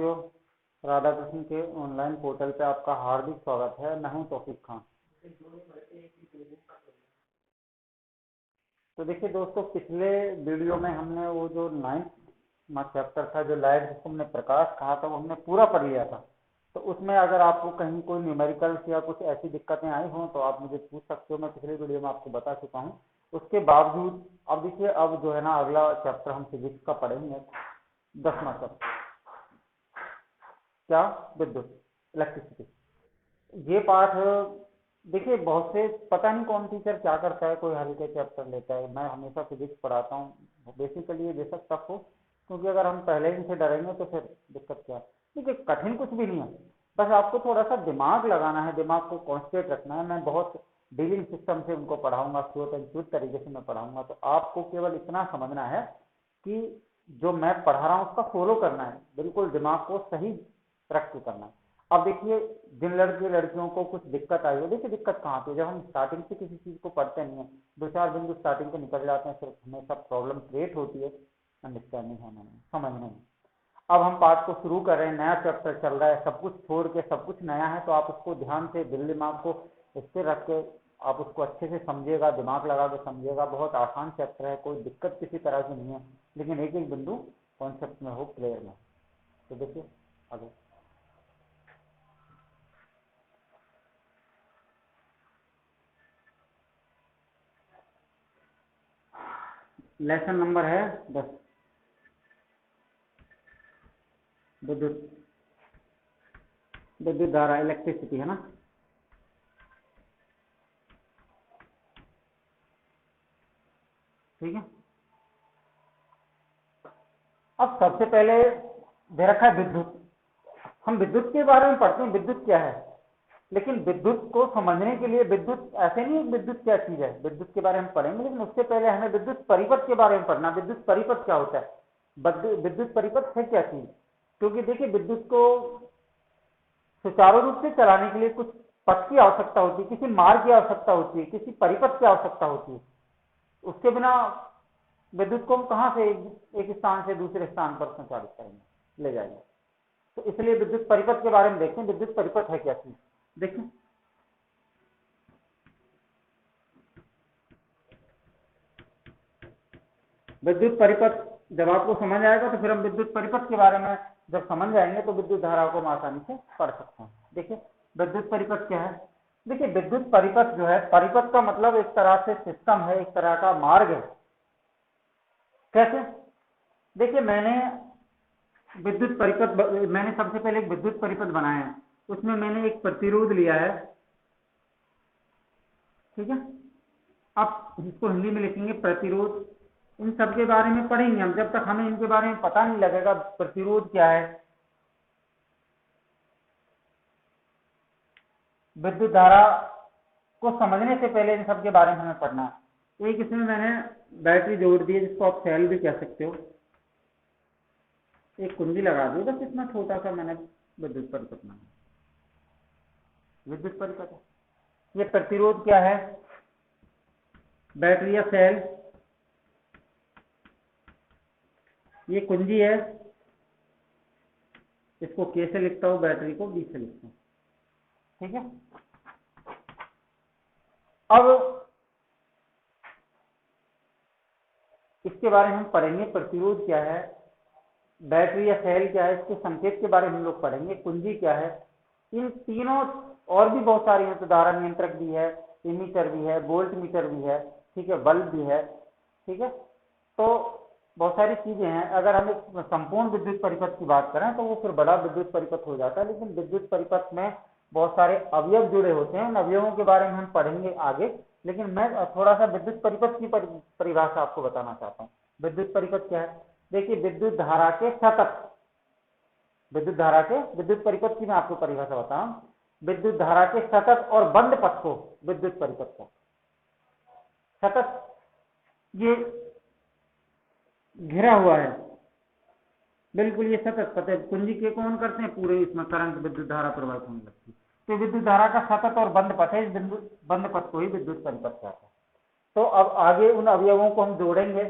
साथियों, राधा कृष्ण के online portal पे आपका हार्दिक स्वागत है। मैं हूं तौफीक खान। तो देखिए दोस्तों, पिछले वीडियो में हमने वो जो 9वां चैप्टर था, जो लाइट जिसको हमने प्रकाश कहा था, वो हमने पूरा पढ़ लिया था। तो उसमें अगर आपको कहीं कोई न्यूमेरिकल्स या कुछ ऐसी दिक्कतें आई हों तो आप मुझे पूछ सकते हो। मैं पिछले वीडियो में आपको बता चुका हूँ। उसके बावजूद अब देखिए, अब जो है ना, अगला चैप्टर हम फिजिक्स का पढ़ेंगे, 10वां चैप्टर, क्या, विद्युत, इलेक्ट्रिसिटी। ये पाठ देखिए, बहुत से पता नहीं कौन टीचर क्या करता है, कोई हल्के चैप्टर लेता है। मैं हमेशा फिजिक्स पढ़ाता हूँ। बेसिकली ये बेशक टफ हो, क्योंकि अगर हम पहले दिन से डरेंगे तो फिर दिक्कत क्या है। देखिए, कठिन कुछ भी नहीं है, बस आपको थोड़ा सा दिमाग लगाना है, दिमाग को कॉन्सेंट्रेट रखना है। मैं बहुत डीलिंग सिस्टम से उनको पढ़ाऊंगा, स्लोट एंड स्वीट तरीके से मैं पढ़ाऊंगा। तो आपको केवल इतना समझना है कि जो मैं पढ़ा रहा हूँ उसका फॉलो करना है, बिल्कुल दिमाग को सही रख के करना है। अब देखिए, जिन लड़के लड़कियों को कुछ दिक्कत आई हो, देखिए दिक्कत कहाँ पे, जब हम स्टार्टिंग से किसी चीज को पढ़ते नहीं है, 2-4 बिंदु स्टार्टिंग के निकल जाते हैं, फिर हमें सब प्रॉब्लम क्रिएट होती है अंडरस्टैंडिंग होने में, समझने में। अब हम पाठ को शुरू कर रहे हैं, नया चैप्टर चल रहा है, सब कुछ छोड़ के सब कुछ नया है। तो आप उसको ध्यान से, दिल दिमाग को स्थिर रख के आप उसको अच्छे से समझिएगा, दिमाग लगा के समझिएगा। बहुत आसान चैप्टर है, कोई दिक्कत किसी तरह की नहीं है, लेकिन एक एक बिंदु कॉन्सेप्ट में हो, क्लियर में। तो देखिए आगे, लेसन नंबर है 10, विद्युत, विद्युत धारा, इलेक्ट्रिसिटी, है ना। ठीक है। अब सबसे पहले दे रखा है विद्युत। हम विद्युत के बारे में पढ़ते हैं, विद्युत क्या है, लेकिन विद्युत को समझने के लिए, विद्युत ऐसे नहीं है विद्युत क्या चीज है, विद्युत के बारे में पढ़ेंगे, लेकिन उससे पहले हमें विद्युत परिपथ के बारे में पढ़ना। विद्युत परिपथ क्या होता है, विद्युत परिपथ है क्या चीज। क्योंकि देखिए, विद्युत को सुचारू रूप से चलाने के लिए कुछ पथ की आवश्यकता होती है, किसी मार्ग की आवश्यकता होती है, किसी परिपथ की आवश्यकता होती है। उसके बिना विद्युत को हम कहां से एक स्थान से दूसरे स्थान पर संचालित करेंगे, ले जाएंगे। तो इसलिए विद्युत परिपथ के बारे में देखते हैं, विद्युत परिपथ है क्या चीज। देखिए, विद्युत परिपथ जब आपको समझ आएगा तो फिर हम विद्युत परिपथ के बारे में जब समझ जाएंगे तो विद्युत धाराओं को हम आसानी से पढ़ सकते हैं। देखिए, विद्युत परिपथ क्या है। देखिए, विद्युत परिपथ जो है, परिपथ का मतलब एक तरह से सिस्टम है, एक तरह का मार्ग है। कैसे, देखिए, मैंने विद्युत परिपथ, मैंने सबसे पहले एक विद्युत परिपथ बनाया है, उसमें मैंने एक प्रतिरोध लिया है। ठीक है, आप इसको हिंदी में लिखेंगे प्रतिरोध। इन सब के बारे में पढ़ेंगे हम, जब तक हमें इनके बारे में पता नहीं लगेगा प्रतिरोध क्या है, विद्युत धारा को समझने से पहले इन सब के बारे में हमें पढ़ना है। एक इसमें मैंने बैटरी जोड़ दी है, जिसको आप सेल भी कह सकते हो। एक कुंजी लगा दी, बस इतना छोटा सा मैंने विद्युत परिपथ बनाया। विद्युत परिपथ, ये प्रतिरोध क्या है, बैटरी या सेल, ये कुंजी है, इसको के से लिखता हूं, बैटरी को बी से लिखता हूं। ठीक है। अब इसके बारे में हम पढ़ेंगे, प्रतिरोध क्या है, बैटरी या सेल क्या है, इसके संकेत के बारे में हम लोग पढ़ेंगे, कुंजी क्या है। इन तीनों और भी बहुत सारी हैं, तो धारा नियंत्रक भी है, इमीटर भी है, वोल्ट मीटर भी है, ठीक है, बल्ब भी है। ठीक है, तो बहुत सारी चीजें हैं। अगर हम एक संपूर्ण विद्युत परिपथ की बात करें तो वो फिर बड़ा विद्युत परिपथ हो जाता है, लेकिन विद्युत परिपथ में बहुत सारे अवयव जुड़े होते हैं। उन अवयवों के बारे में हम पढ़ेंगे आगे, लेकिन मैं थोड़ा सा विद्युत परिपथ की परिभाषा आपको बताना चाहता हूँ। विद्युत परिपथ क्या है, देखिए, विद्युत धारा के सतत, विद्युत धारा के, विद्युत परिपथ की मैं आपको परिभाषा बताऊं, विद्युत धारा के सतत और बंद पथ को विद्युत परिपथ को, सतत ये घिरा हुआ है, बिल्कुल ये सतत पथ है। कुंजी के कौन करते हैं, पूरे इसमें करंट, विद्युत धारा प्रवाहित होने लगती है। तो विद्युत धारा का सतत और बंद पथ है, इस बिंदु बंद पथ को ही विद्युत परिपथ कहते हैं। तो अब आगे उन अवयवों को हम जोड़ेंगे,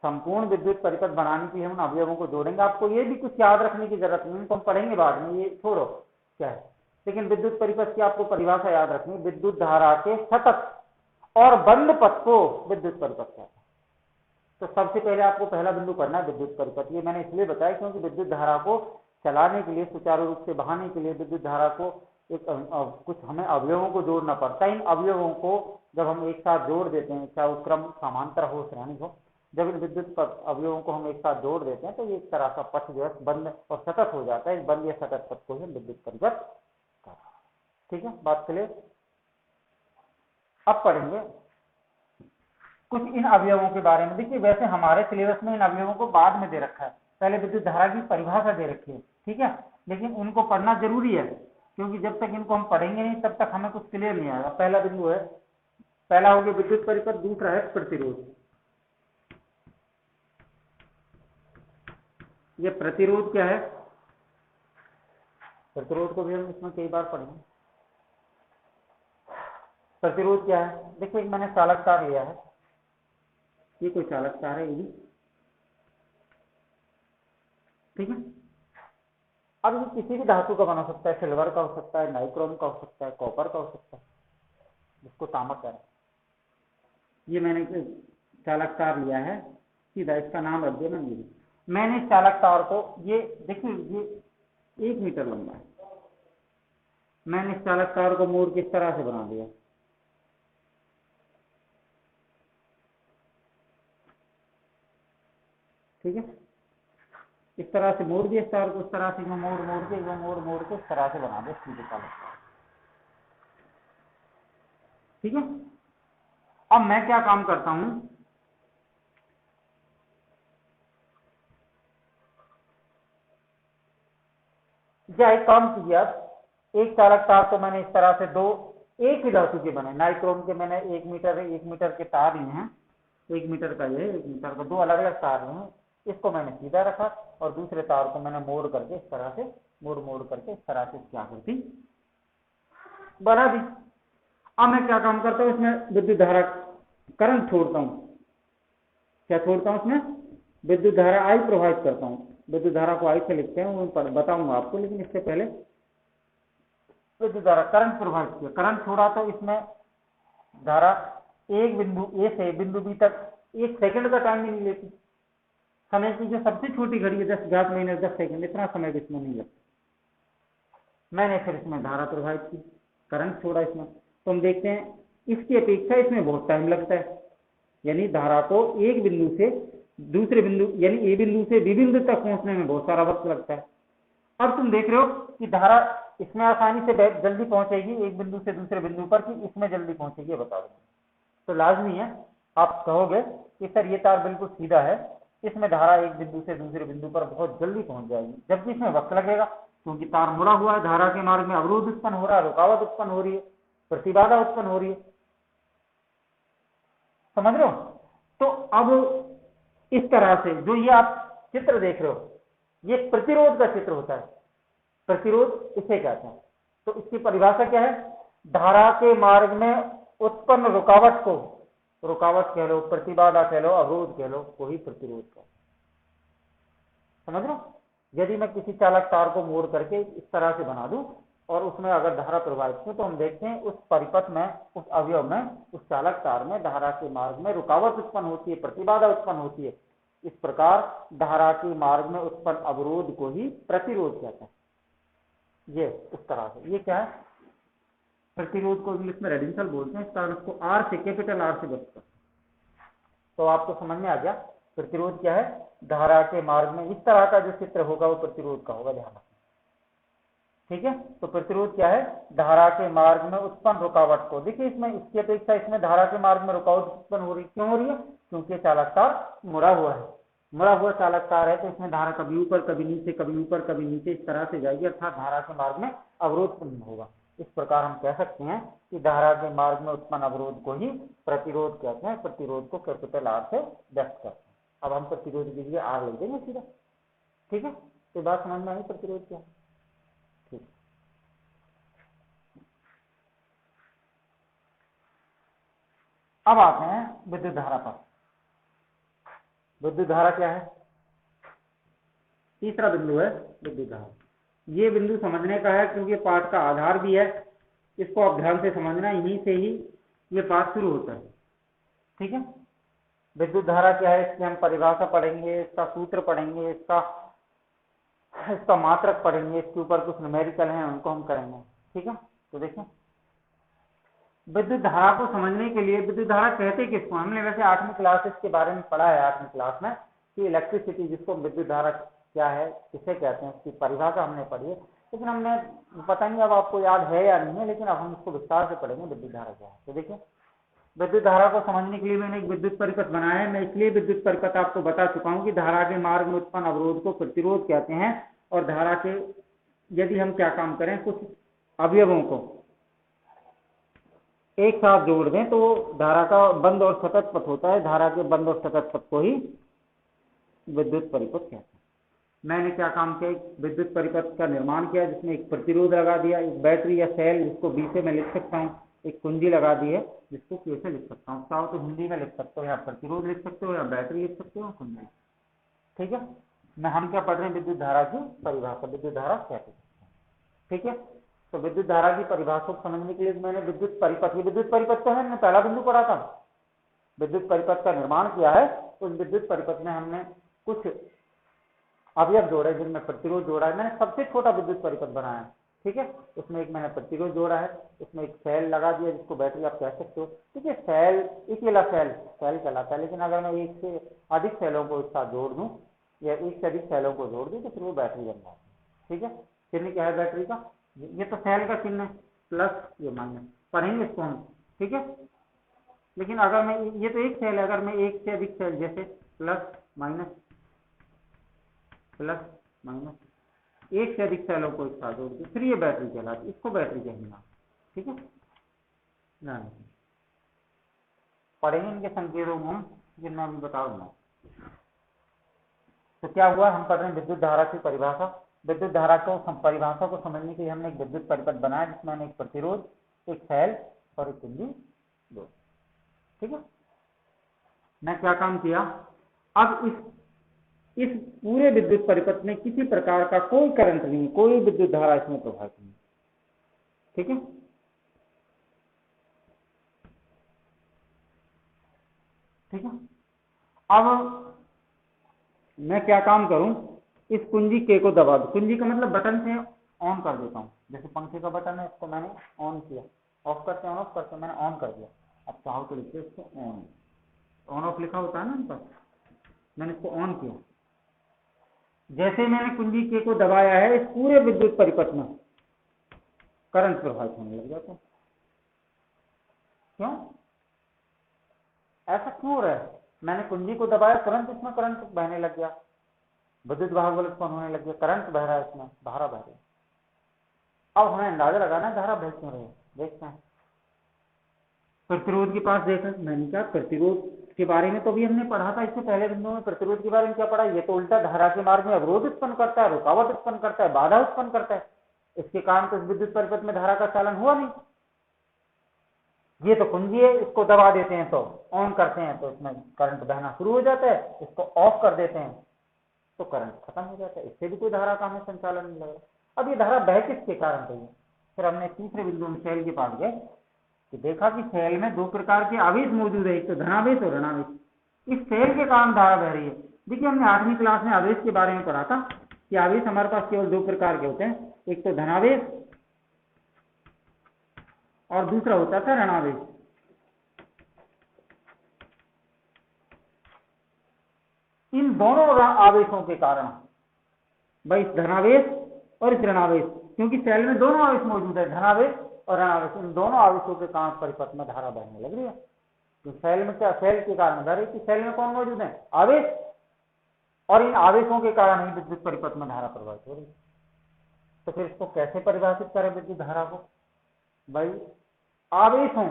संपूर्ण विद्युत परिपथ बनाने के लिए हम अवयवों को जोड़ेंगे। आपको ये भी कुछ याद रखने की जरूरत नहीं, तो हम पढ़ेंगे बाद में, ये छोड़ो क्या है। लेकिन विद्युत परिपथ की आपको परिभाषा याद रखनी, विद्युत धारा के सतत और बंद पथ को विद्युत परिपथ कहते हैं। तो सबसे पहले आपको पहला बिंदु पढ़ना है विद्युत परिपथ। ये मैंने इसलिए बताया क्योंकि विद्युत धारा को चलाने के लिए, सुचारू रूप से बहाने के लिए विद्युत धारा को एक कुछ हमें अवयवों को जोड़ना पड़ता है। इन अवयवों को जब हम एक साथ जोड़ देते हैं, चाहे वो क्रम समांतर हो, श्रेणी हो, जब इन विद्युत अवयवों को हम एक साथ जोड़ देते हैं तो ये एक तरह का पथ जो है बंद और सतत हो जाता है। इस बंद या सतत पथ को ही विद्युत परिपथ। ठीक है, बात क्लियर। अब पढ़ेंगे कुछ इन अवयवों के बारे में। देखिए वैसे हमारे सिलेबस में इन अवयवों को बाद में दे रखा है, पहले विद्युत धारा की परिभाषा दे रखी है, ठीक है, लेकिन उनको पढ़ना जरूरी है क्योंकि जब तक इनको हम पढ़ेंगे नहीं तब तक हमें कुछ क्लियर नहीं आएगा। पहला बिंदु है, पहला हो गया विद्युत परिपथ, दूसरा है प्रतिरोध। ये प्रतिरोध क्या है, प्रतिरोध को भी हम इसमें कई बार पढ़ेंगे। प्रतिरोध क्या है, देखिए मैंने चालक तार लिया है, ये कोई चालक तार है, ये भी ठीक है। अब ये किसी भी धातु का बना सकता है, सिल्वर का हो सकता है, नाइक्रोम का हो सकता है, कॉपर का हो सकता है, जिसको तामक है। ये मैंने चालक तार लिया है, सीधा इसका नाम रख दिया मैंने इस चालक तार को, ये देखिए ये 1 मीटर लंबा है, मैंने इस चालक तार को मोड़ किस तरह से बना दिया, ठीक है, इस तरह से मोड़ दिया इस तार को, इस तरह से मोड़ मोड़ के इस तरह से बना दिया सीधे चालक तार, ठीक है। अब मैं क्या काम करता हूं, या एक काम किया, एक चालक तार तो मैंने इस तरह से दो एक ही धातु के बने, नाइक्रोम के मैंने 1 मीटर के तार लिए हैं, 1 मीटर का ये 1 मीटर का दो अलग अलग तार लिए हैं, इसको मैंने सीधा रखा और दूसरे तार को मैंने मोड़ करके इस तरह से मोड़ करके इस तरह से इसकी आकृति बना दी। अब मैं क्या काम करता हूं, इसमें विद्युत धारा करंट छोड़ता हूं, क्या छोड़ता हूं, इसमें विद्युत धारा आई प्रवाहित करता हूं। विद्युत धारा को आई से लिखते हैं, वो बताऊंगा आपको, लेकिन इससे पहले विद्युत धारा करंट प्रवाहित किया, करंट छोड़ा तो इसमें धारा एक बिंदु ए से बिंदु बी तक 1 सेकंड का टाइम भी नहीं लेती। समय की जो सबसे छोटी घड़ी है 10 सेकंड, इतना समय भी इसमें नहीं लगता। मैंने फिर इसमें धारा प्रवाहित की, करंट छोड़ा इसमें, तो हम देखते हैं इसकी अपेक्षा इसमें बहुत टाइम लगता है, यानी धारा को एक बिंदु से दूसरे बिंदु यानी ए बिंदु से बी बिंदु तक पहुंचने में बहुत सारा वक्त लगता है। अब तुम देख रहे हो कि धारा इसमें आसानी से जल्दी पहुंचेगी एक बिंदु से दूसरे बिंदु पर, कि इसमें जल्दी पहुंचेगी, बता दो। तो लाजमी है, आप कहोगे कि सर ये तार बिल्कुल सीधा है, इसमें धारा एक बिंदु से दूसरे बिंदु पर बहुत जल्दी पहुंच जाएगी, जबकि इसमें वक्त लगेगा क्योंकि तार मुड़ा हुआ है, धारा के मार्ग में अवरोध उत्पन्न हो रहा है, रुकावट उत्पन्न हो रही है, प्रतिबाधा उत्पन्न हो रही है, समझ रहे हो। तो अब इस तरह से जो ये आप चित्र देख रहे हो, ये प्रतिरोध का चित्र होता है, प्रतिरोध इसे कहते हैं। तो इसकी परिभाषा क्या है, धारा के मार्ग में उत्पन्न रुकावट को, रुकावट कह लो, प्रतिबाधा कह लो, अवरोध कह लो, वही प्रतिरोध का, समझ लो। यदि मैं किसी चालक तार को मोड़ करके इस तरह से बना दूं और उसमें अगर धारा प्रवाहित हो, तो हम देखते हैं उस परिपथ में, उस अवयव में, उस चालक तार में धारा के मार्ग में रुकावट उत्पन्न होती है, प्रतिबाधा उत्पन्न होती है। इस प्रकार धारा के मार्ग में उत्पन्न अवरोध को ही प्रतिरोध कहते हैं। ये उस तरह से, ये क्या है, प्रतिरोध को इंग्लिश में रेजिस्टेंस बोलते हैं, इस कारण उसको आर से, कैपिटल आर से व्यक्त करते हैं। तो आपको समझ में आ गया प्रतिरोध क्या है, धारा के मार्ग में इस तरह का जो चित्र होगा वो प्रतिरोध का होगा, ध्यान रखना, ठीक है। तो प्रतिरोध क्या है, धारा के मार्ग में उत्पन्न रुकावट को, देखिए इसमें इसकी अपेक्षा इसमें धारा के मार्ग में रुकावट उत्पन्न हो रही, क्यों हो रही है, क्योंकि चालक तार मुड़ा हुआ है, मुड़ा हुआ चालक तार है, तो इसमें धारा कभी ऊपर कभी नीचे, कभी ऊपर कभी नीचे, इस तरह से जाएगी, अर्थात धारा के मार्ग में अवरोध उत्पन्न होगा। इस प्रकार हम कह सकते हैं कि धारा के मार्ग में उत्पन्न अवरोध को ही प्रतिरोध कहते हैं, प्रतिरोध को कैपिटल आर से व्यक्त करते हैं। अब हम प्रतिरोध के लिए आर लिख देंगे सीधा, ठीक है। तो बात समझ में आई प्रतिरोध क्या है, ठीक। अब आते हैं विद्युत धारा पर। विद्युत धारा क्या है? तीसरा बिंदु है विद्युत धारा। ये बिंदु समझने का है क्योंकि पाठ का आधार भी है, इसको आप ध्यान से समझना, यहीं से ही ये पाठ शुरू होता है। ठीक है, विद्युत धारा क्या है, इसकी हम परिभाषा पढ़ेंगे, इसका सूत्र पढ़ेंगे, इसका मात्रक पढ़ेंगे, इसके ऊपर कुछ न्यूमेरिकल हैं उनको हम करेंगे। ठीक है, तो देखिए विद्युत धारा को समझने के लिए, विद्युत धारा कहते किसको, हमने वैसे 8वीं क्लास इसके बारे में पढ़ा है 8वीं क्लास में कि इलेक्ट्रिसिटी, जिसको विद्युत धारा क्या है, किसे कहते हैं, इसकी परिभाषा हमने पढ़ी है, लेकिन हमने पता नहीं अब आपको याद है या नहीं है, लेकिन अब हम इसको विस्तार से पढ़ेंगे विद्युत धारा क्या है। तो देखिए विद्युत धारा को समझने के लिए मैंने एक विद्युत परिपथ बनाया है। मैं इसलिए विद्युत परिपथ आपको बता चुका हूं कि धारा के मार्ग में उत्पन्न अवरोध को प्रतिरोध कहते हैं, और धारा के यदि हम क्या काम करें, कुछ अवयवों को एक साथ जोड़ दें तो धारा का बंद और सतत पथ होता है, धारा के बंद और सतत पथ को ही विद्युत परिपथ कहते हैं। मैंने क्या काम किया, एक विद्युत परिपथ का निर्माण किया जिसमें एक प्रतिरोध लगा दिया, एक बैटरी या सेल जिसको बी से मैं लिख सकता हूँ, एक कुंजी लगा दी है जिसको के से लिख सकता हूँ, चाहो तो हिंदी में लिख सकते हो, या प्रतिरोध लिख सकते हो, या बैटरी लिख सकते हो, कुंजी। ठीक है, मैं हम क्या पढ़ रहे हैं, विद्युत धारा की परिभाषा, विद्युत धारा क्या है। ठीक है, तो विद्युत धारा की परिभाषा को समझने के लिए मैंने विद्युत परिपथ तो हमने पहला बिंदु पढ़ा था, विद्युत परिपथ का निर्माण किया है। उस विद्युत परिपथ में हमने कुछ अवयव जोड़े जिनमें प्रतिरोध जोड़ा है, मैंने सबसे छोटा विद्युत परिपथ बनाया है। ठीक है, उसमें एक मैंने प्रतिरोध जोड़ा है, उसमें एक सेल लगा दिया जिसको बैटरी आप कह सकते हो। ठीक है, सेल अकेला सेल कहलाता है, लेकिन अगर मैं एक से अधिक सेलों को एक साथ जोड़ दूं या एक से अधिक सेलों को जोड़ दूं तो फिर वो बैटरी बन जाती है। ठीक है, चिन्ह क्या है बैटरी का, ये तो सेल का चिन्ह है, प्लस ये माइनस, पढ़ेंगे इसको हम। ठीक है, लेकिन अगर मैं, ये तो एक सेल है, अगर मैं एक से अधिक सेल जैसे प्लस माइनस प्लस माइनस, एक से अधिक सेलों को एक साथ जोड़ दो फिर ये बैटरी कहलाती है, इसको बैटरी कहेंगे। ठीक है ना, पढ़ेंगे इनके संकेतों को हम, जिनमें अभी बता दूंगा। तो क्या हुआ, हम पढ़ रहे हैं विद्युत धारा की परिभाषा। विद्युत धारा को परिभाषा को समझने के लिए हमने एक विद्युत परिपथ बनाया जिसमें हमने एक प्रतिरोध, एक सेल और एक कुंजी दो। ठीक है, मैं क्या काम किया, अब इस पूरे विद्युत परिपथ में किसी प्रकार का कोई करंट नहीं, कोई विद्युत धारा इसमें प्रवाहित नहीं। ठीक है, ठीक है, अब मैं क्या काम करूं, इस कुंजी के को दबा दूं, कुंजी का मतलब बटन से ऑन कर देता हूं, जैसे पंखे का बटन है इसको मैंने ऑन किया, ऑफ करते ऑन ऑफ करते मैंने ऑन कर दिया। अब चाहो तो लिखिए इसको ऑन ऑफ लिखा होता है ना इन पर, मैंने इसको ऑन किया। जैसे मैंने कुंजी के को दबाया है, इस पूरे विद्युत परिपथ में करंट प्रवाहित होने लग जाता है। क्यों, ऐसा क्यों हो रहा है, मैंने कुंजी को दबाया, तुरंत इसमें करंट बहने लग गया, विद्युत वाहक बल उत्पन्न होने लग गया, करंट बह रहा है, इसमें धारा बह रही है। अब हमें अंदाजा लगाना है धारा बह क्यों रही है, देखते हैं। प्रतिरोध के पास देखा, मैंने कहा प्रतिरोध के बारे में तो भी हमने पढ़ा था इससे पहले बिंदु में, प्रतिरोध के बारे में क्या पढ़ा, ये तो उल्टा धारा के मार्ग में अवरोध उत्पन्न करता है, रुकावट उत्पन्न करता है, बाधा उत्पन्न करता है, इसके कारण तो विद्युत परिपथ में धारा का चालन हुआ नहीं। ये तो कुंजी है, इसको दबा देते हैं तो ऑन करते हैं तो इसमें करंट बहना शुरू हो जाता है, इसको ऑफ कर देते हैं तो करंट खत्म हो जाता है, इससे भी कोई धारा का हमें संचालन नहीं लग रहा। अब ये धारा बह किसके कारण रही है, फिर हमने तीसरे बिंदु में सेल के पास गए कि देखा कि सेल में दो प्रकार के आवेश मौजूद है, एक तो धनावेश और ऋणावेश। इस सेल के कारण धारा बह रही है। देखिए हमने 8वीं क्लास में आवेश के बारे में पढ़ा था कि आवेश हमारे पास केवल दो प्रकार के होते हैं, एक तो धनावेश और दूसरा होता था ऋणावेश। इन दोनों आवेशों के कारण, भाई इस धनावेश और इस ऋणावेश, क्योंकि सेल में दोनों आवेश मौजूद है, धनावेश और ऋणावेश, इन दोनों आवेशों के कारण परिपथ में धारा बहने लग रही है। तो सेल में क्या, सेल के कारण बह रही थी, सेल में कौन मौजूद है, आवेश, और इन आवेशों के कारण ही विद्युत परिपथ में धारा प्रवाहित हो रही है। तो फिर इसको कैसे परिभाषित करें विद्युत धारा को, भाई आवेश हों,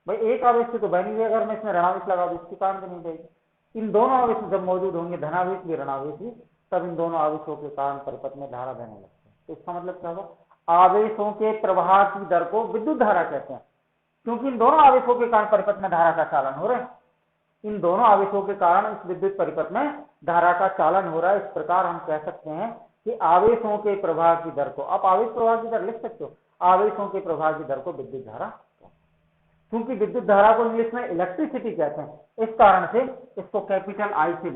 भाई एक आवेश से तो बह नहीं, अगर मैं इसमें ऋणावेश लगा दूं इसके कारण तो नहीं बहेगी। इन दोनों आवेश जब मौजूद होंगे, धनावेश भी ऋणावेश भी, तब इन दोनों आवेशों के कारण परिपथ में धारा बहने लगती है। तो इसका मतलब क्या होगा, आवेशों के प्रवाह की दर को विद्युत धारा कहते हैं, क्योंकि इन दोनों आवेशों के कारण परिपथ में धारा का चालन हो रहा है। इन दोनों आवेशों के कारण इस विद्युत परिपथ में धारा का चालन हो रहा है। इस प्रकार हम कह सकते हैं कि आवेशों के प्रवाह की दर को, आप आवेश प्रवाह की दर लिख सकते हो, आवेशों के प्रवाह की दर को विद्युत धारा, क्योंकि विद्युत धारा को इंग्लिश में इलेक्ट्रिसिटी कहते हैं, इस कारण से इसको कैपिटल आई से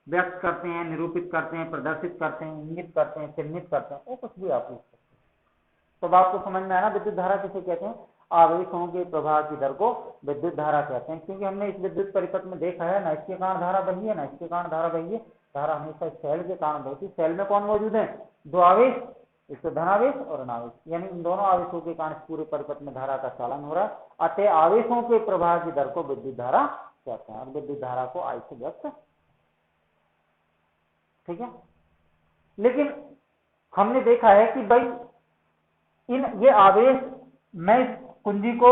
व्यक्त करते हैं, निरूपित करते हैं, प्रदर्शित करते हैं, इंगित करते हैं, चिन्हित करते हैं, वो कुछ भी आप लिख सकते हैं। तो आपको समझ में आया ना विद्युत धारा किसे कहते हैं? आवेशों के प्रवाह की दर को विद्युत धारा कहते हैं, क्योंकि हमने इस विद्युत परिपथ में देखा है ना इसके कारण धारा बही है ना इसके कारण धारा बही है। धारा हमेशा सेल के कारण बहती है। सेल में कौन मौजूद है? दो आवेश, एक तो धनावेश और ऋणावेश, यानी इन दोनों आवेशों के कारण पूरे परिपथ में धारा का चालन हो रहा है। अतः आवेशों के प्रवाह की दर को विद्युत धारा कहते हैं। और विद्युत धारा को आई से व्यक्त, ठीक है। लेकिन हमने देखा है कि भाई ये आवेश मैं कुंजी को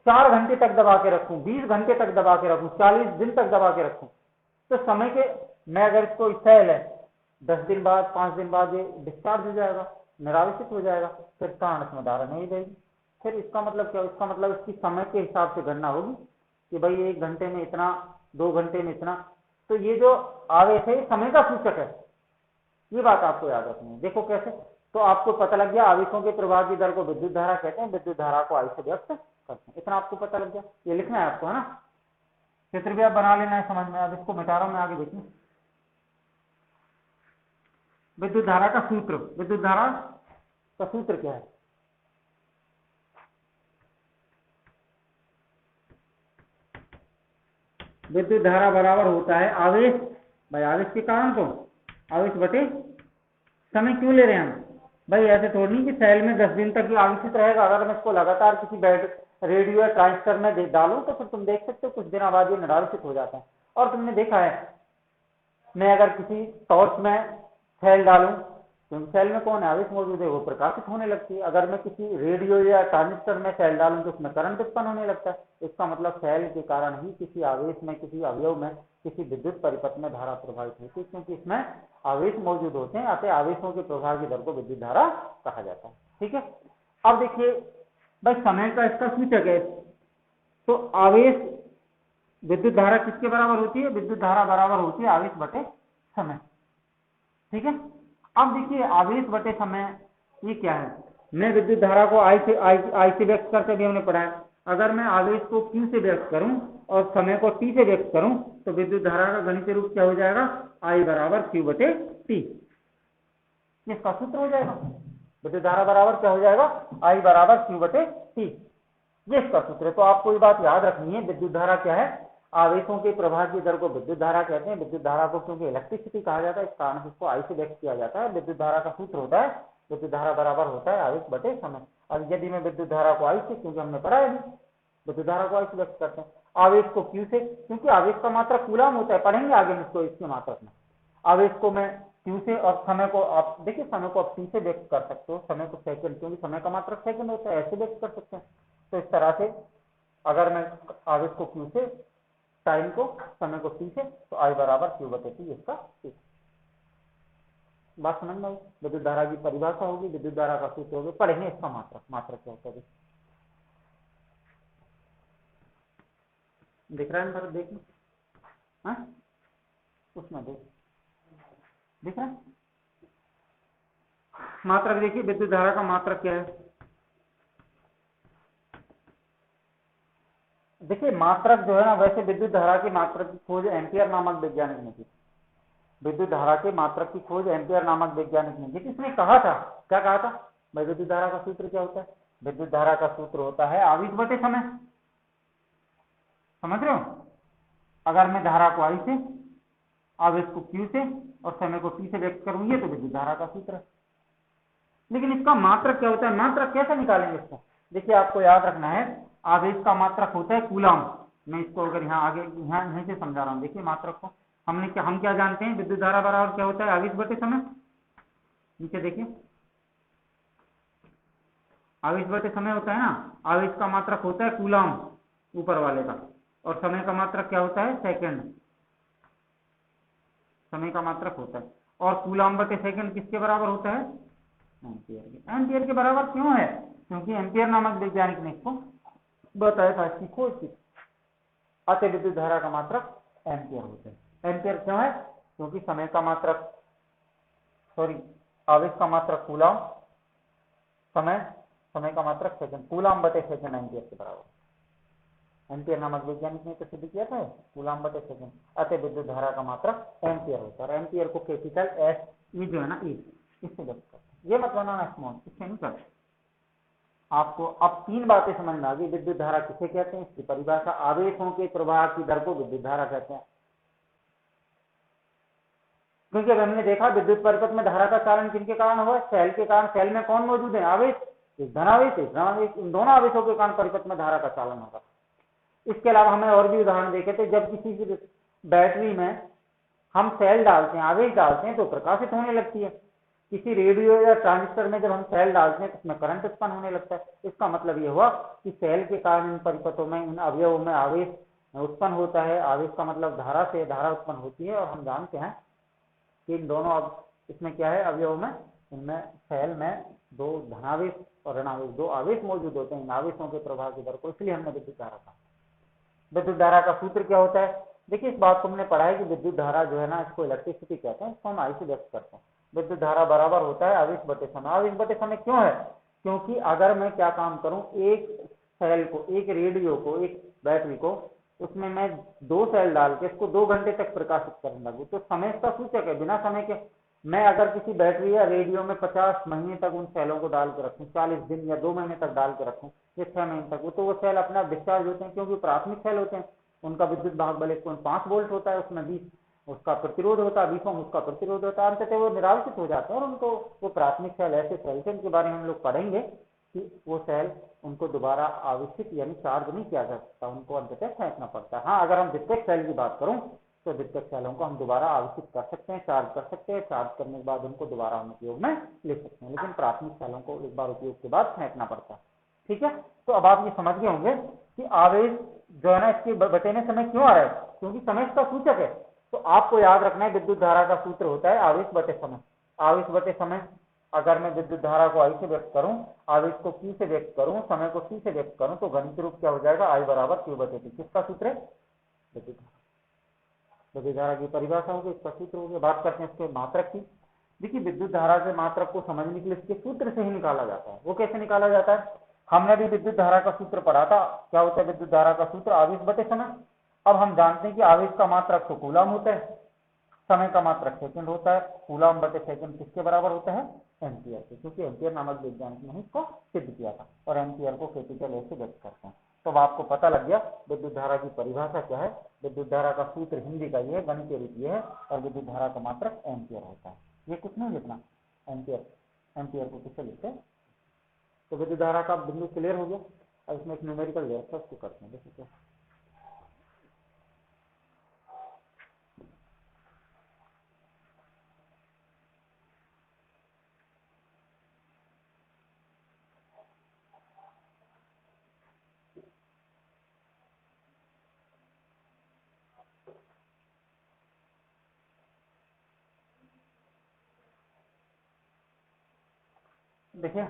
4 घंटे तक दबा के रखूं, 20 घंटे तक दबा के रखूं, 40 दिन तक दबा के रखूं, तो समय के मैं अगर इसको सेल है 10 दिन बाद 5 दिन बाद ये डिस्चार्ज हो जाएगा, निरावेशित हो जाएगा, फिर कारण इसमें धारा नहीं रहेगी। फिर इसका मतलब क्या? इसका मतलब इसकी समय के हिसाब से गणना होगी कि भाई 1 घंटे में इतना, 2 घंटे में इतना। तो ये जो आवेश है समय का सूचक है, ये बात आपको याद रखनी है। देखो कैसे, तो आपको पता लग गया आवेशों के प्रवाह की दर को विद्युत धारा कहते हैं, विद्युत धारा को आई से व्यक्त करते हैं, इतना आपको पता लग गया। ये लिखना है आपको, है ना, चित्र भी आप बना लेना है समझ में। अब इसको मिटा रहा हूं मैं, आगे देखिए विद्युत धारा का सूत्र। विद्युत धारा का सूत्र क्या है? विद्युत धारा बराबर होता है आवेश, भाई आवेश के कारण को आवेश बटे समय। क्यों ले रहे हैं हम भाई? ऐसे थोड़ी नहीं कि सेल में 10 दिन तक ही आवेशित रहेगा। अगर मैं इसको लगातार किसी रेडियो या ट्रांजिस्टर में डालूं तो फिर तुम देख सकते हो कुछ दिनों बाद ये निरावेशित हो जाता है। और तुमने देखा है, मैं अगर किसी टॉर्च में सेल डालूं, क्योंकि सेल में कौन है? आवेश मौजूद है, वो प्रकाशित होने लगती है। अगर मैं किसी रेडियो या ट्रांजिस्टर में सेल डालूं तो उसमें करंट उत्पन्न होने लगता है। इसका मतलब सेल के कारण ही किसी आवेश में, किसी अवयव में, किसी विद्युत परिपथ में धारा प्रभावित होती है, क्योंकि इसमें आवेश मौजूद होते हैं। अतः आवेशों के प्रवाह की दर को विद्युत धारा कहा जाता है, ठीक है। अब देखिए भाई समय का इसका सूचक है, तो आवेश विद्युत धारा किसके बराबर होती है? विद्युत धारा बराबर होती है आवेश बटे समय, ठीक है। अब देखिए आवेश बटे समय ये क्या है? मैं विद्युत धारा को आई से व्यक्त करके भी हमने पढ़ा है। अगर मैं आवेश को Q से व्यक्त करूं और समय को T से व्यक्त करूं तो विद्युत धारा का गणितीय रूप क्या हो जाएगा? I बराबर Q बटे T, इसका सूत्र हो जाएगा। विद्युत धारा बराबर क्या हो जाएगा? I बराबर Q बटे T, ये इसका सूत्र है। तो आपको ये बात याद रखनी है, विद्युत धारा क्या है? आवेशों के प्रवाह की दर को विद्युत धारा कहते हैं। विद्युत धारा को क्योंकि इलेक्ट्रिसिटी कहा जाता है, इस कारण से इसको आई से व्यक्त किया जाता है। विद्युत धारा का सूत्र होता है, विद्युत धारा बराबर होता है आवेश बटे समय। अब यदि मैं विद्युत धारा को आई से, क्योंकि हमने पढ़ा है विद्युत धारा को आई से व्यक्त करते हैं, आवेश को क्यू से, क्योंकि आवेश का मात्रक कूलम होता है, पढ़ेंगे आगे इसको इसके मात्रक में। आवेश को मैं क्यू से और समय को आप देखिए, समय को आप टी से व्यक्त कर सकते हो, समय को सेकंड, क्योंकि समय का मात्रक सेकंड होता है, ऐसे व्यक्त कर सकते हैं। तो इस तरह से अगर मैं आवेश को क्यू से, टाइम को, समय को टी से, तो आई बराबर क्यू बटे टी, इसका बात समझ में आई। विद्युत धारा की परिभाषा होगी, विद्युत धारा का सूत्र होगी, पढ़ेंगे इसका मात्रक क्या होता है। दिख रहा है ना? देखिए उसमें दिख रहा है मात्रक। देखिए विद्युत धारा का मात्रक क्या है? देखिए मात्रक जो है ना, वैसे विद्युत धारा की मात्रक की खोज एम्पियर नामक वैज्ञानिक ने की। विद्युत धारा के मात्रक की खोज एम्पियर नामक वैज्ञानिक ने की। इसने कहा था, क्या कहा था भाई? विद्युत धारा का सूत्र क्या होता है? विद्युत धारा का सूत्र होता है आवेश बटे समय, समझ रहे हो? अगर मैं धारा को आई से, आवेश को क्यू से और समय को टी से व्यक्त करूंगी तो विद्युत धारा का सूत्र है। लेकिन इसका मात्रक क्या होता है? मात्रक कैसे निकालेंगे इसको? देखिए आपको याद रखना है, आवेश का मात्रक होता है कूलम। मैं इसको अगर यहाँ आगे यहीं से समझा रहा हूँ। देखिए मात्रक को हम क्या जानते हैं? विद्युत धारा बराबर क्या होता है? आवेश बटे समय। नीचे देखिए आवेश बटे समय होता है ना। आवेश का मात्रक होता है कूलम ऊपर वाले का, और समय का मात्रक क्या होता है? सेकंड, समय का मात्रक होता है। और कूलम बटे सेकंड किसके बराबर होता है? एम्पियर के। एम्पियर के बराबर क्यों है? क्योंकि एम्पियर नामक वैज्ञानिक ने इसको बताया था, इसकी खोज की। अतः विद्युत धारा का मात्रक एम्पियर होता है। एम्पियर क्यों है? क्योंकि समय का मात्रक आवेश का मात्रक कूलाम, समय का मात्रक सेकंड, कूलाम बटे सेकंड एम्पियर के बराबर। एम्पियर नामक वैज्ञानिक ने तो सिद्ध किया था कूलाम बटे सेकंड। अतः विद्युत धारा का मात्रक एम्पियर होता है और एम्पियर को कैपिटल एस ई जो है ना ई इससे व्यक्त करते हैं। ये मत बनाना स्मॉल, इससे नहीं करते। आपको अब 3 बातें समझ में आ गई। विद्युत धारा किसे कहते हैं, इसकी परिभाषा, आवेशों के प्रवाह की दर को विद्युत धारा कहते हैं। क्योंकि अब हमने देखा विद्युत परिपथ में धारा का चालन किनके कारण हुआ? सेल के कारण। सेल में कौन मौजूद है? आवेश, एक धनावेश एक ऋणावेश। इन दोनों आवेशों के कारण परिपथ में धारा का चालन होगा। इसके अलावा हमें और भी उदाहरण देखे थे, जब किसी बैटरी में हम सेल डालते हैं, आवेश डालते हैं तो प्रकाशित होने लगती है। किसी रेडियो या ट्रांजिस्टर में जब हम सेल डालते हैं तो उसमें करंट उत्पन्न होने लगता है। इसका मतलब ये हुआ कि सेल के कारण इन परिपथों में, इन अवयवों में आवेश उत्पन्न होता है। आवेश का मतलब धारा से धारा उत्पन्न होती है और हम जानते हैं कि इन दोनों इसमें क्या है अवयवों में, इनमें सेल में 2 धनावेश और ऋणावेश 2 आवेश मौजूद होते हैं। इन आवेशों के प्रवाह की दर को इसलिए हमने विद्युत धारा कहा। विद्युत धारा का सूत्र क्या होता है? देखिए, इस बात को हमने पढ़ा है कि विद्युत धारा जो है ना, इसको इलेक्ट्रिसिटी कहते हैं। इसको हम आई से व्यक्त करते हैं। विद्युत धारा बराबर होता है आवेश बटे समय। आवेश बटे समय क्यों है? क्योंकि अगर मैं क्या काम करूं, एक सेल को, एक रेडियो को, एक बैटरी को, उसमें मैं 2 सेल डाल के इसको 2 घंटे तक प्रकाशित करने लगूं तो समय का सूचक है। बिना समय के मैं अगर किसी बैटरी या रेडियो में 50 महीने तक उन सेलों को डाल के रखूं, 40 दिन या 2 महीने तक डाल के रखूं या 6 महीने तक, तो वो सेल अपना डिस्चार्ज होते हैं। क्योंकि प्राथमिक सेल होते हैं, उनका विद्युत भाग बल 5 वोल्ट होता है, उसमें 20 उसका प्रतिरोध होता है, 20 ओम उसका प्रतिरोध होता है। अंततः वो निरावशित हो जाते हैं और उनको, वो प्राथमिक सेल ऐसे सेल के बारे में हम लोग पढ़ेंगे कि वो सेल, उनको दोबारा आवेशित यानी चार्ज नहीं किया जा सकता, उनको अंततः फेंकना पड़ता है। हाँ, अगर हम द्वितीयक सेल की बात करूं तो द्वितीयक सेलों को हम दोबारा आवेशित कर सकते हैं, चार्ज कर सकते हैं। चार्ज करने के बाद उनको दोबारा हम उपयोग में ले सकते हैं, लेकिन प्राथमिक सेलों को एक बार उपयोग के बाद फेंकना पड़ता है। ठीक है, तो अब आप ये समझ गए होंगे कि आवेश जो है ना, इसके बचने समय क्यों आ रहा है? क्योंकि समय इसका सूचक है। तो आपको याद रखना है विद्युत धारा का सूत्र होता है आवेश बटे समय। आवेश बटे समय, अगर मैं विद्युत धारा को आई से व्यक्त करूं, आवेश को Q से व्यक्त करूं, समय को C से व्यक्त करूं, तो गणित रूप क्या हो जाएगा? I बराबर Q बटे T। किसका सूत्र है? विद्युत धारा की परिभाषा होगी, इसका सूत्र होगी। बात करते हैं इसके मात्रक की। देखिए, विद्युत धारा के मात्रक को समझने के लिए इसके सूत्र से ही निकाला जाता है। वो कैसे निकाला जाता है? हमने भी विद्युत धारा का सूत्र पढ़ा था। क्या होता है विद्युत धारा का सूत्र? आवेश बटे समय। अब हम जानते हैं कि आवेश का मात्रक तो कूलाम होता है, समय का मात्रक सेकंड होता है। कूलाम बटे सेकंड किसके बराबर होता है? एम्पियर के, क्योंकि एम्पियर नामक वैज्ञानिक ने इसको सिद्ध किया था और एम्पियर को कैपिटल ए से व्यक्त करते हैं। तो अब आपको पता लग गया विद्युत धारा की परिभाषा क्या है। विद्युत धारा का सूत्र हिंदी का ये है, गणितीय रूप ये है, और विद्युत धारा का मात्रक एम्पियर होता है। ये कुछ नहीं लिखना, एम्पियर। एम्पियर को किससे लिखते हैं? तो विद्युत धारा का बिंदु क्लियर हो गया। अब इसमें एक न्यूमेरिकल ले रखा है, उसको करते हैं। देखो देखिए,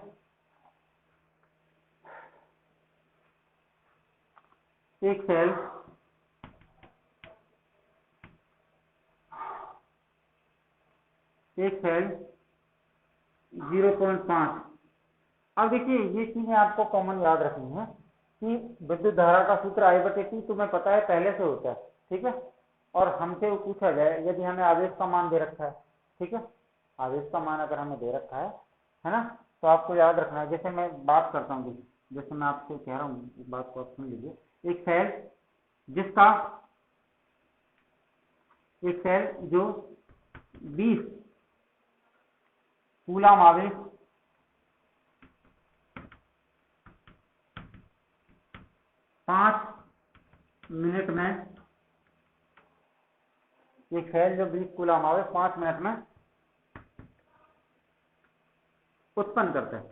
एक सेल एक सेल 0.5। अब देखिए, ये चीजें आपको कॉमन याद रखनी है कि विद्युत धारा का सूत्र I बटे T तुम्हें पता है पहले से होता है। ठीक है, और हमसे पूछा जाए, यदि हमें आवेश का मान दे रखा है, ठीक है, आवेश का मान अगर हमें दे रखा है ना, तो आपको याद रखना है। जैसे मैं बात करता हूँ, जैसे मैं आपसे कह रहा हूँ, इस बात को आप सुन लीजिए। एक सेल जो 20 कूलाम आवेश 5 मिनट में, एक सेल जो 20 कूलाम आवेश 5 मिनट में उत्पन्न करता है,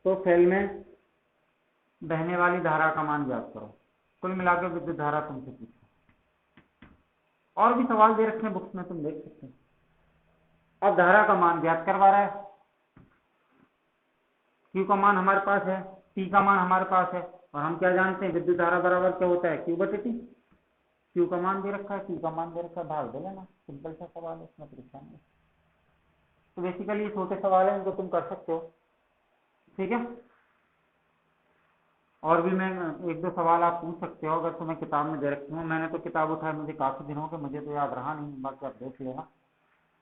तो सेल में बहने वाली धारा का मान ज्ञात करो। कुल मिलाकर विद्युत धारा तुमसे पूछो। और भी सवाल दे रखे हैं बुक्स में, तुम देख सकते हैं। अब धारा का मान ज्ञात करवा रहा है। Q का मान हमारे पास है टी का मान हमारे पास है और हम क्या जानते हैं, विद्युत धारा बराबर क्या होता है, क्यू बटे टी। क्यू का मान दे रखा है, टी का मान दे रखा है, भाग दे लेना, सिंपल सा सवाल है, इसमें परेशान नहीं। तो बेसिकली ये छोटे सवाल है, इनको तुम कर सकते हो, ठीक है। और भी मैं एक दो सवाल आप पूछ सकते हो अगर तुम्हें किताब में दे रखी हूँ। मैंने तो किताब उठाई, मुझे काफी दिन हो गए, मुझे तो याद रहा नहीं, बाकी आप देख लेना।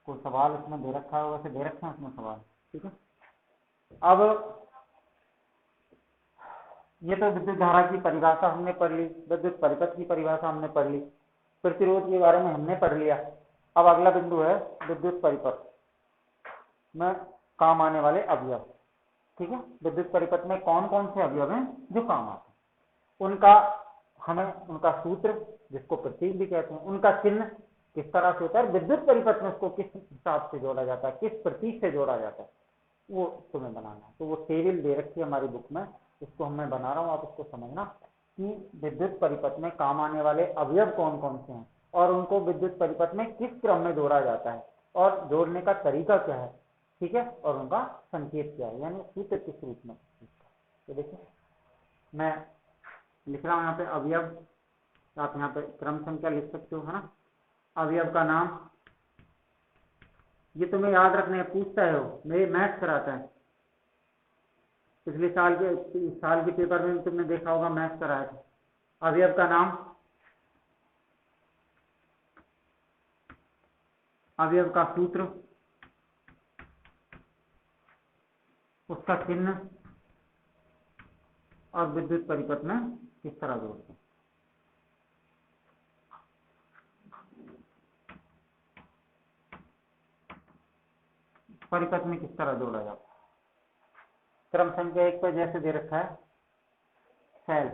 कोई सवाल उसमें दे रखा है, वैसे दे रखे हैं उसमें सवाल, ठीक है। अब ये तो विद्युत धारा की परिभाषा हमने पढ़ ली, विद्युत परिपथ की परिभाषा हमने पढ़ ली, प्रतिरोध के बारे में हमने पढ़ लिया। अब अगला बिंदु है विद्युत परिपथ में काम आने वाले अवयव, ठीक है। विद्युत परिपथ में कौन कौन से अवयव हैं जो काम आते हैं, उनका हमें उनका सूत्र, जिसको प्रतीक भी कहते हैं, उनका चिन्ह किस तरह से होता है, विद्युत परिपथ में उसको किस हिसाब से जोड़ा जाता है, किस प्रतीक से जोड़ा जाता है, वो तुम्हें बनाना है। तो वो टेबल दे रखी है हमारी बुक में, इसको मैं बना रहा हूँ, आप इसको समझना कि विद्युत परिपथ में काम आने वाले अवयव कौन कौन से हैं और उनको विद्युत परिपथ में किस क्रम में जोड़ा जाता है और जोड़ने का तरीका क्या है, ठीक है, और उनका संकेत क्या है, यानी सूत्र किस रूप में। तो देखिए मैं लिख रहा हूँ यहाँ पे अवयव, आप यहाँ पे क्रम संख्या लिख सकते हो, है ना। अवयव का नाम, ये तुम्हें याद रखने पूछता है, वो मेरे मैथ्स कराता है, पिछले साल के पेपर में तुमने देखा होगा, मैथ्स कराया था। अवयव का नाम, अवयव का सूत्र, उसका चिन्ह और विद्युत परिपथ में किस तरह जोड़ते हैं। परिपथ में किस तरह जोड़ा जाता है। क्रम संख्या 1 पर जैसे दे रखा है सेल,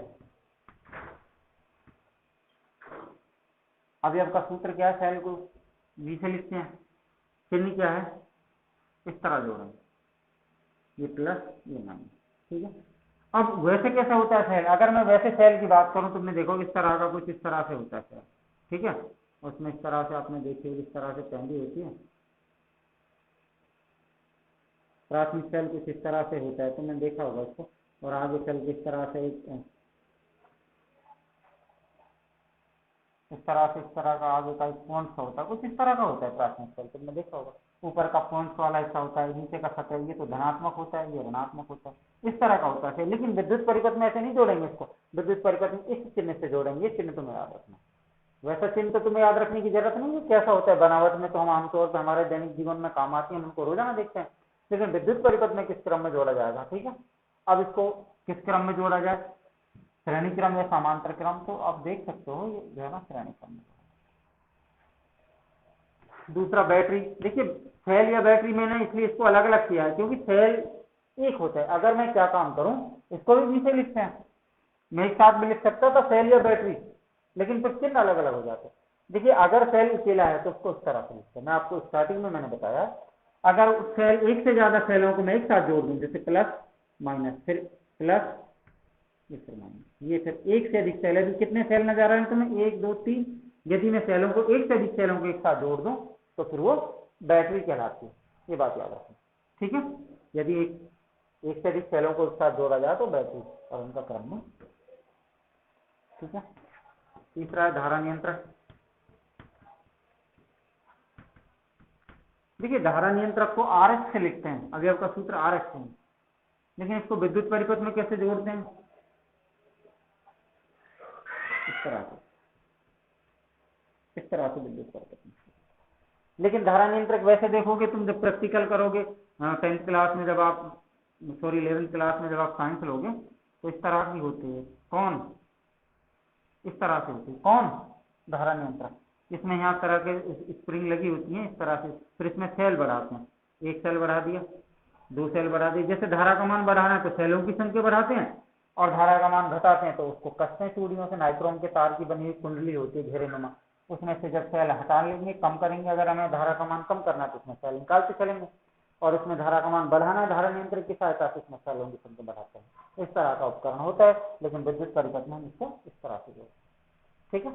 अवयव का सूत्र क्या है, सेल को वी से लिखते हैं, चिन्ह क्या है, इस तरह जोड़ेंगे, ये प्लस ये माइनस, ठीक है। अब वैसे कैसे होता है सेल, अगर मैं वैसे सेल की बात करूं, तुमने देखो इस तरह का कुछ इस तरह से होता है सेल, ठीक है। उसमें इस तरह से आपने देखी इस तरह से पहली होती है, प्राथमिक सेल कुछ इस तरह से होता है, तुमने देखा होगा इसको, और आगे चल के इस तरह से इस तरह का आगे का एक पॉइंट सा होता है, कुछ इस तरह का होता है प्राथमिक सेल, तुमने देखा होगा। ऊपर का पॉइंट वाला हिस्सा होता है, नीचे का सतह, ये तो धनात्मक होता है, ये ऋणात्मक होता है, इस तरह का होता है। लेकिन विद्युत परिपथ में ऐसे नहीं जोड़ेंगे इसको, विद्युत परिपथ में इस चिन्ह से जोड़ेंगे, चिन्ह तुम्हें याद रखना। वैसा चिन्ह तो तुम्हें याद रखने की जरूरत नहीं है, कैसा होता है बनावट में, तो हम आमतौर पर हमारे दैनिक जीवन में काम आती है, हम उनको रोजाना देखते हैं। लेकिन विद्युत परिपथ में किस क्रम में जोड़ा जाएगा, ठीक है। अब इसको किस क्रम में जोड़ा जाए, श्रेणी क्रम या समांतर क्रम, तो आप देख सकते हो ये जो है ना श्रेणी क्रम में। दूसरा बैटरी, देखिए सेल या बैटरी मैंने इसलिए इसको अलग अलग किया है क्योंकि सेल एक होता है, अगर मैं क्या काम करूं, इसको भी से लिखते हैं, मैं एक साथ में लिख सकता था सेल या बैटरी, लेकिन फिर चिन्ह अलग अलग हो जाते हैं। देखिए अगर सेल अकेला है तो उसको इस तरह से लिखते हैं, मैं आपको स्टार्टिंग में मैंने बताया, अगर सेल एक से ज्यादा सेलों को मैं एक साथ जोड़ दूं, जैसे प्लस माइनस, फिर प्लस फिर माइनस, ये फिर एक से अधिक सेल है, कितने सेल नजर आ रहे हैं तुम्हें, 1 2 3, यदि मैं सेलों को एक से अधिक सेलों को एक साथ जोड़ दूं तो फिर वो बैटरी कहलाती है, ये बात याद रखें, ठीक है। यदि एक से अधिक सेलों को एक साथ जोड़ा जाए तो बैटरी, और उनका क्रम में, ठीक है। तीसरा है धारा नियंत्रक, देखिए धारा नियंत्रक को आरएच से लिखते हैं, अवयव का सूत्र आरएच है, लेकिन इसको विद्युत परिपथ में कैसे जोड़ते हैं, इस तरह से विद्युत परिपथ में। लेकिन धारा नियंत्रक वैसे देखोगे तुम जब प्रैक्टिकल करोगे 10th क्लास में, जब आप 11th क्लास में जब आप साइंस लोगे, तो इस तरह की होती है, कौन, इस तरह से होती है, कौन, धारा नियंत्रक, इसमें यहाँ तरह के स्प्रिंग लगी होती है इस तरह से, फिर इसमें सेल बढ़ाते हैं, एक सेल बढ़ा दिया, 2 सेल बढ़ा दिए, जैसे धारा का मान बढ़ाना है तो सेलों की संख्या बढ़ाते हैं, और धारा का मान घटाते हैं तो उसको कसते हैं चूड़ियों से, नाइक्रोम के तार की बनी हुई कुंडली होती है घेरेनुमा, उसमें से जब सेल हटा लेंगे, कम करेंगे, अगर हमें धारा का मान कम करना है तो उसमें सेल निकालते चलेंगे, और उसमें धारा का मान बढ़ाना है धारा नियंत्रक की सहायता से, उसमें सेलों की संख्या बढ़ाते हैं। इस तरह का उपकरण होता है, लेकिन विद्युत परिपथ में हम इसको इस तरह से जोड़ते हैं, ठीक है।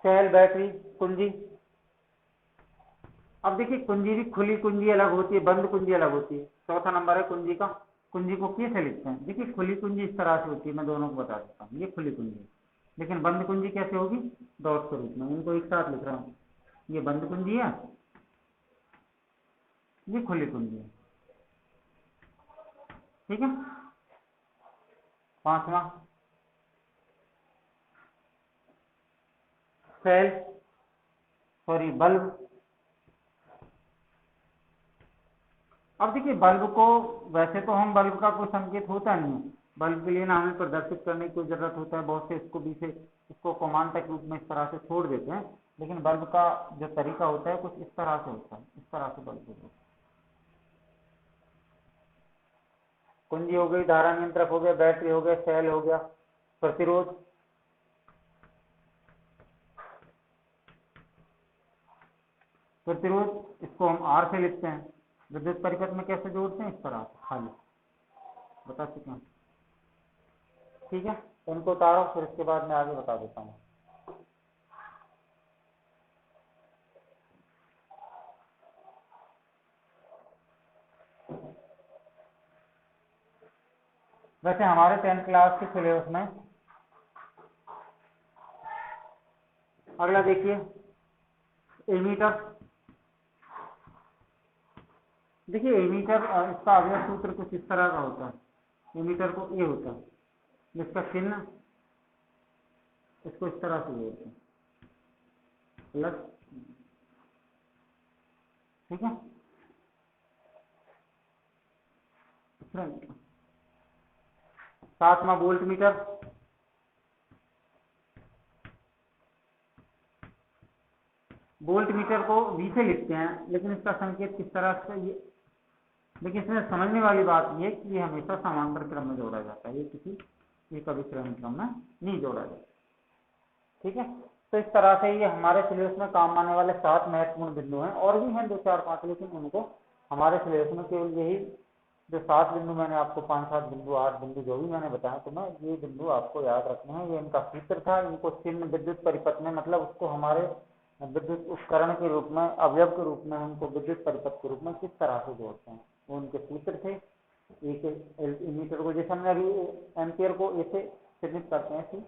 सेल, बैटरी, कुंजी, अब देखिए कुंजी भी खुली कुंजी अलग होती है, बंद कुंजी अलग होती है। चौथा नंबर है कुंजी का। कुंजी को कैसे लिखते हैं? देखिए खुली कुंजी इस तरह से होती है, मैं दोनों को बता देता हूँ। ये खुली कुंजी है, लेकिन बंद कुंजी कैसे होगी? डॉट के रूप में। इनको एक साथ लिख रहा हूँ। ये बंद कुंजी है, ये खुली कुंजी है। ठीक है। पांचवा सेल, सॉरी बल्ब। अब देखिए बल्ब को, वैसे तो हम बल्ब का कोई संकेत होता नहीं है, बल्ब के लिए ना हमें प्रदर्शित करने की कोई जरूरत होता है। बहुत से इसको भी से इसको कमांड के रूप में इस तरह से छोड़ देते हैं, लेकिन बल्ब का जो तरीका होता है कुछ इस तरह से होता है। इस तरह से बल्ब होता है। कुंजी हो गई, धारा नियंत्रक हो गया, बैटरी हो गया, सेल हो गया, प्रतिरोध। प्रतिरोध इसको हम आर से लिखते हैं। विद्युत परिपथ में कैसे जोड़ते हैं? इस तरह से खाली बता चुके हैं। ठीक है, इनको उतारो, फिर इसके बाद मैं आगे बता देता हूँ। वैसे हमारे 10th क्लास के सिलेबस में अगला देखिए एमीटर। देखिए एमीटर, इसका अवयव सूत्र कुछ इस तरह का होता है। एमीटर को ए होता है, जिसका चिन्ह इसको इस तरह से जोड़ते हैं, प्लस। ठीक है। सातवां वोल्ट मीटर। वोल्ट मीटर को वी से लिखते हैं, लेकिन इसका संकेत किस तरह से? ये लेकिन इसमें समझने वाली बात ये कि ये हमेशा समांतर क्रम में जोड़ा जाता है, ये कभी श्रेणी क्रम में नहीं जोड़ा जाता। ठीक है। तो इस तरह से ये हमारे सिलेबस में काम आने वाले 7 महत्वपूर्ण बिंदु हैं। और भी हैं 2 4 5, लेकिन उनको हमारे सिलेबस में केवल यही जो 7 बिंदु मैंने आपको, 5 7 बिंदु, 8 बिंदु जो भी मैंने बताया, तो मैं ये बिंदु आपको याद रखने हैं। ये इनका सूत्र था। इनको चिन्ह विद्युत परिपथ में, मतलब उसको हमारे विद्युत उपकरण के रूप में, अवयव के रूप में, हमको विद्युत परिपथ के रूप में किस तरह से जोड़ते हैं, वो उनके सूत्र थे। एक मीटर को जैसे हमने अभी एम्पियर को ऐसे चिन्हित करते हैं,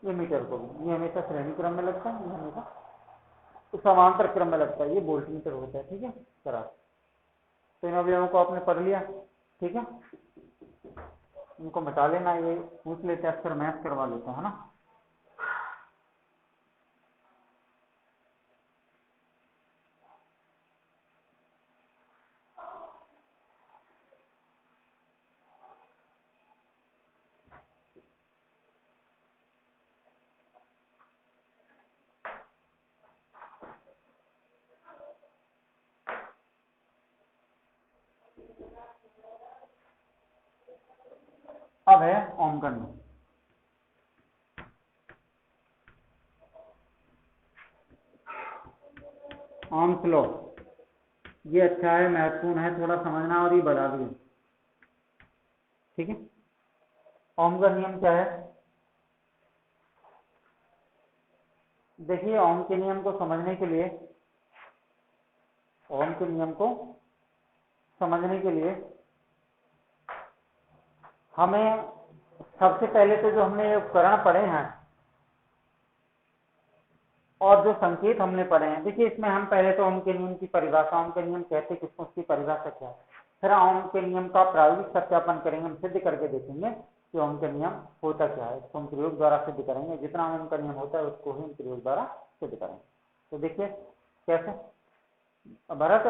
ये मीटर को भी ये हमेशा श्रेणी क्रम में लगता है, ये हमेशा समांतर क्रम में लगता है। ये वोल्ट मीटर होता है। ठीक है तरह। तो इन अवयवों को आपने पढ़ लिया। ठीक है, इनको मिटा लेना। ये पूछ लेते अक्सर, मैथ करवा लेते हैं, है ना। अब है ओम का नियम। ओम्स लॉ, ये अच्छा है, महत्वपूर्ण है, थोड़ा समझना, और ये बड़ा भी है। ठीक है। ओम का नियम क्या है? देखिए ओम के नियम को समझने के लिए, ओम के नियम को समझने के लिए हमें सबसे पहले तो जो हमने ये उपकरण पढ़े हैं और जो संकेत हमने पढ़े हैं, देखिए इसमें हम पहले तो ओम के नियम की परिभाषा, ओम के नियम कहते किसको, उसकी परिभाषा क्या है, फिर ओम के नियम का प्रायोगिक सत्यापन करेंगे। हम सिद्ध करके देखेंगे कि ओम का नियम होता क्या है। इसको हम प्रयोग द्वारा सिद्ध करेंगे। जितना ओम का नियम होता है उसको ही हम प्रयोग द्वारा सिद्ध करेंगे। तो देखिए कैसे। भरत